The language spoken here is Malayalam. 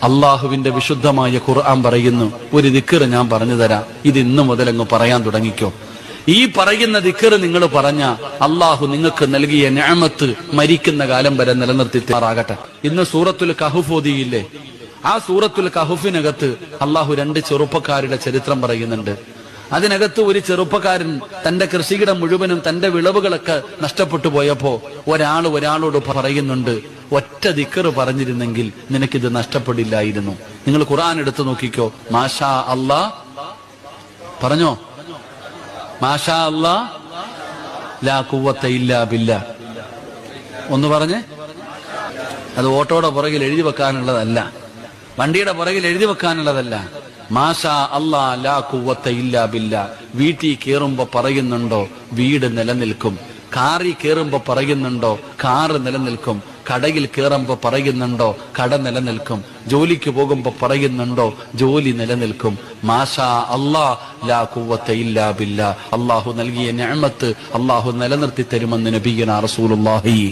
അള്ളാഹുവിന്റെ വിശുദ്ധമായ ഖുർആൻ പറയുന്നു, ഒരു ദിക്ർ ഞാൻ പറഞ്ഞു തരാം, ഇത് ഇന്നു മുതൽ അങ്ങ് പറയാൻ തുടങ്ങിക്കോ. ഈ പറയുന്ന ദിക്ർ നിങ്ങൾ പറഞ്ഞ അള്ളാഹു നിങ്ങൾക്ക് നൽകിയ നിഅമത്ത് മരിക്കുന്ന കാലം വരെ നിലനിർത്തി തയ്യാറാകട്ടെ. ഇന്ന് സൂറത്തുൽ കഹ്ഫ് ഓതിയില്ലേ? ആ സൂറത്തുൽ കഹ്ഫിനകത്ത് അള്ളാഹു 2 ചെറുപ്പക്കാരുടെ ചരിത്രം പറയുന്നുണ്ട്. അതിനകത്ത് ഒരു ചെറുപ്പക്കാരൻ തന്റെ കൃഷിയിടം മുഴുവനും തന്റെ വിളവുകളൊക്കെ നഷ്ടപ്പെട്ടു പോയപ്പോ ഒരാളോട് പറയുന്നുണ്ട്, ഒറ്റ ദിക്ർ പറഞ്ഞിരുന്നെങ്കിൽ നിനക്കിത് നഷ്ടപ്പെടില്ലായിരുന്നു. നിങ്ങൾ ഖുർആൻ എടുത്തു നോക്കിക്കോ. മാഷാ അല്ലാ പറഞ്ഞോ, മാഷാ അല്ലാ ലാ ഖുവത ഇല്ലാ ബില്ലാ. ഒന്ന് പറഞ്ഞേ. അത് ഓട്ടോയുടെ പുറകിൽ എഴുതി വെക്കാനുള്ളതല്ല, വണ്ടിയുടെ പുറകിൽ എഴുതി വെക്കാനുള്ളതല്ല. മാഷാ അല്ലാ ലാ ഖുവത ഇല്ലാ ബില്ലാ. വീട്ടിൽ കയറുമ്പോ പറയുന്നുണ്ടോ വീട് നിലനിൽക്കും, കാറിൽ കയറുമ്പോ പറയുന്നുണ്ടോ കാറ് നിലനിൽക്കും, കടയിൽ കയറുമ്പോ പറയുന്നുണ്ടോ കട നിലനിൽക്കും, ജോലിക്ക് പോകുമ്പോ പറയുന്നുണ്ടോ ജോലി നിലനിൽക്കും. മാഷാ അല്ലാ ലാ ഖുവത ഇല്ലാ ബില്ലാ. അള്ളാഹു നൽകിയ നിഅമത്ത് അള്ളാഹു നിലനിർത്തി തരുമെന്ന് നബിയുനാ റസൂലുള്ളാഹി